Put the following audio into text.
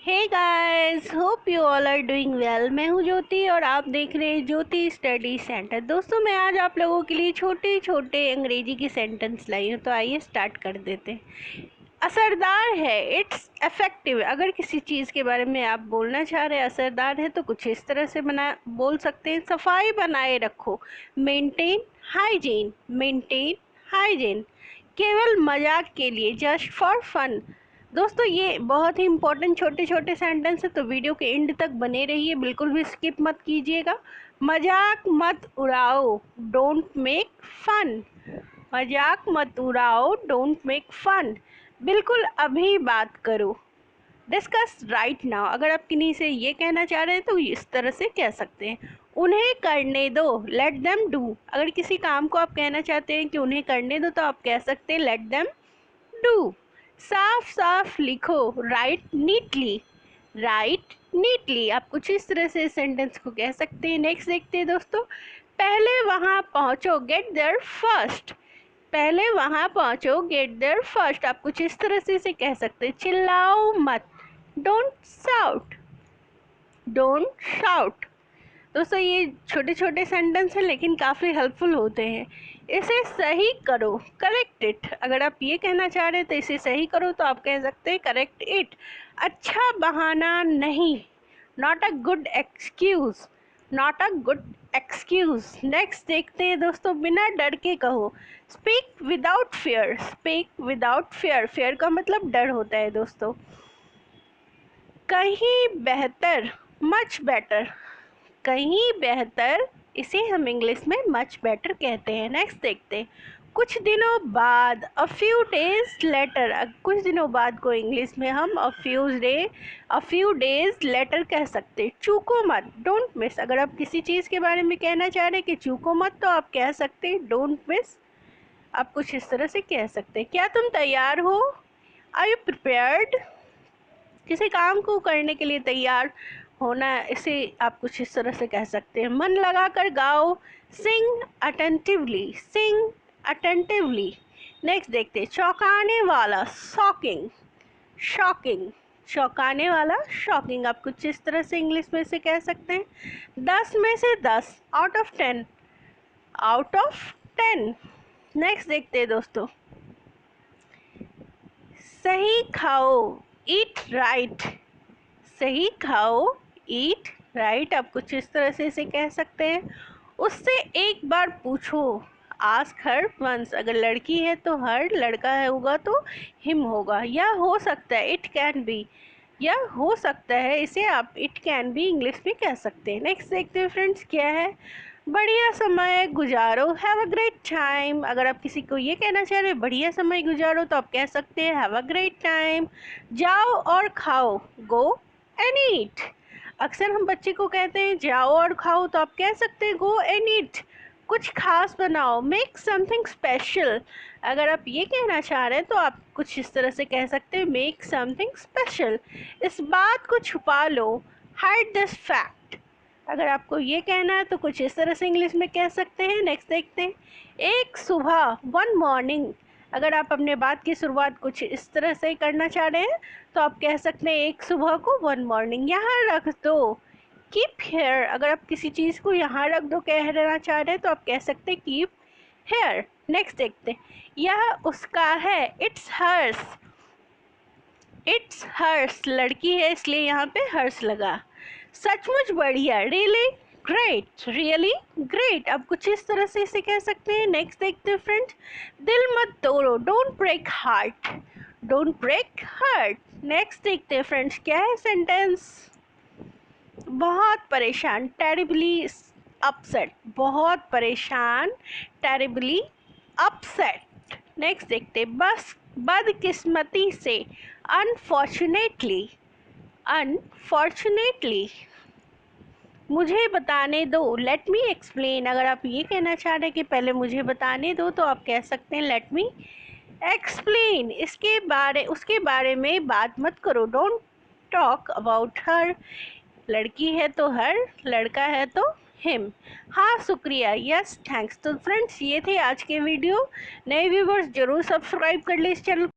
Hey guys, hope you all are doing well. मैं हूं ज्योति और आप देख रहे हैं ज्योति स्टडी सेंटर। दोस्तों, मैं आज आप लोगों के लिए छोटे छोटे अंग्रेजी के सेंटेंस लाई हूं, तो आइए स्टार्ट कर देते हैं। असरदार है, इट्स इफेक्टिव। अगर किसी चीज़ के बारे में आप बोलना चाह रहे हैं असरदार है, तो कुछ इस तरह से बोल सकते हैं। सफाई बनाए रखो, मेंटेन हाइजीन, मेंटेन हाइजीन। केवल मजाक के लिए, जस्ट फॉर फन। दोस्तों, ये बहुत ही इंपॉर्टेंट छोटे छोटे सेंटेंस है, तो वीडियो के एंड तक बने रहिए, बिल्कुल भी स्किप मत कीजिएगा। मजाक मत उड़ाओ, डोंट मेक फन। मजाक मत उड़ाओ, डोंट मेक फन। बिल्कुल अभी बात करो, डिस्कस राइट नाउ। अगर आप किन्हीं से ये कहना चाह रहे हैं तो इस तरह से कह सकते हैं। उन्हें करने दो, लेट देम डू। अगर किसी काम को आप कहना चाहते हैं कि उन्हें करने दो, तो आप कह सकते हैं लेट देम डू। साफ साफ लिखो, राइट नीटली, राइट नीटली। आप कुछ इस तरह से सेंटेंस को कह सकते हैं। नेक्स्ट देखते हैं दोस्तों। पहले वहां पहुंचो, गेट देयर फर्स्ट। पहले वहां पहुंचो, गेट देयर फर्स्ट। आप कुछ इस तरह से इसे कह सकते हैं। चिल्लाओ मत, डोंट शाउट, डोंट शाउट। दोस्तों, ये छोटे छोटे सेंटेंस हैं लेकिन काफ़ी हेल्पफुल होते हैं। इसे सही करो, करेक्ट इट। अगर आप ये कहना चाह रहे हैं तो इसे सही करो, तो आप कह सकते हैं करेक्ट इट। अच्छा बहाना नहीं, not a good excuse, not a good excuse. Next देखते हैं दोस्तों। बिना डर के कहो, speak without fear, speak without fear. Fear का मतलब डर होता है दोस्तों। कहीं बेहतर, मच बेटर, कहीं बेहतर, इसे हम इंग्लिश में मच बेटर कहते हैं। नेक्स्ट देखते हैं। कुछ दिनों बाद, अ फ्यू डेज लेटर। कुछ दिनों बाद को इंग्लिश में हम अ फ्यू डेज लेटर कह सकते हैं। चूको मत, डोंट मिस। अगर आप किसी चीज़ के बारे में कहना चाह रहे हैं कि चूको मत, तो आप कह सकते हैं डोंट मिस। आप कुछ इस तरह से कह सकते हैं। क्या तुम तैयार हो, आर यू प्रिपेयर्ड। किसी काम को करने के लिए तैयार होना, इसे आप कुछ इस तरह से कह सकते हैं। मन लगा कर गाओ, सिंग अटेंटिवली, सिंग अटेंटिवली। नेक्स्ट देखते हैं। चौंकाने वाला, शॉकिंग, शॉकिंग। चौंकाने वाला, शॉकिंग। आप कुछ इस तरह से इंग्लिश में से कह सकते हैं। 10 में से 10, out of 10, out of 10। Next देखते हैं दोस्तों। सही खाओ, ईट राइट, सही खाओ, ईट राइट। आप कुछ इस तरह से इसे कह सकते हैं। उससे एक बार पूछो, आस्क हर वंस। अगर लड़की है तो हर, लड़का है होगा तो हिम होगा। या हो सकता है, इट कैन बी, या हो सकता है, इसे आप इट कैन बी इंग्लिश में कह सकते हैं। नेक्स्ट देखते हैं फ्रेंड्स, क्या है। बढ़िया समय गुजारो, हैव अ ग्रेट टाइम। अगर आप किसी को ये कहना चाह रहे हैं बढ़िया समय गुजारो, तो आप कह सकते हैं हैव अ ग्रेट टाइम। जाओ और खाओ, गो एंड ईट। अक्सर हम बच्चे को कहते हैं जाओ और खाओ, तो आप कह सकते हैं गो एंड ईट। कुछ खास बनाओ, मेक समथिंग स्पेशल। अगर आप ये कहना चाह रहे हैं तो आप कुछ इस तरह से कह सकते हैं मेक समथिंग स्पेशल। इस बात को छुपा लो, हाइड दिस फैक्ट। अगर आपको ये कहना है तो कुछ इस तरह से इंग्लिश में कह सकते हैं। नेक्स्ट देखते हैं। एक सुबह, वन मॉर्निंग। अगर आप अपने बात की शुरुआत कुछ इस तरह से करना चाह रहे हैं तो आप कह सकते हैं एक सुबह को, वन मॉर्निंग। यहाँ रख दो, कीप हेयर। अगर आप किसी चीज़ को यहाँ रख दो कहना चाह रहे हैं तो आप कह सकते हैं कीप हेयर। नेक्स्ट देखते हैं। यह उसका है, इट्स हर्स, इट्स हर्स। लड़की है इसलिए यहाँ पे हर्स लगा। सचमुच बढ़िया, रियली ग्रेट, रियली ग्रेट। अब कुछ इस तरह से इसे कह सकते हैं। नेक्स्ट देखते हैं फ्रेंड्स। दिल मत तोड़ो, don't break heart, don't break heart. Next देखते हैं फ्रेंड्स, क्या है सेंटेंस। बहुत परेशान, टेरिबली अपसेट, बहुत परेशान, टेरिबली अपसेट। नेक्स्ट देखते हैं। बस बदकिस्मती से, अनफॉर्चुनेटली, अनफॉर्चुनेटली। मुझे बताने दो, लेट मी एक्सप्लेन। अगर आप ये कहना चाह रहे हैं कि पहले मुझे बताने दो, तो आप कह सकते हैं लेट मी एक्सप्लेन। उसके बारे में बात मत करो, डोंट टॉक अबाउट हर। लड़की है तो हर, लड़का है तो हिम। हाँ शुक्रिया, यस थैंक्स। तो फ्रेंड्स, ये थे आज के वीडियो। नए व्यूवर्स जरूर सब्सक्राइब कर ले इस चैनल।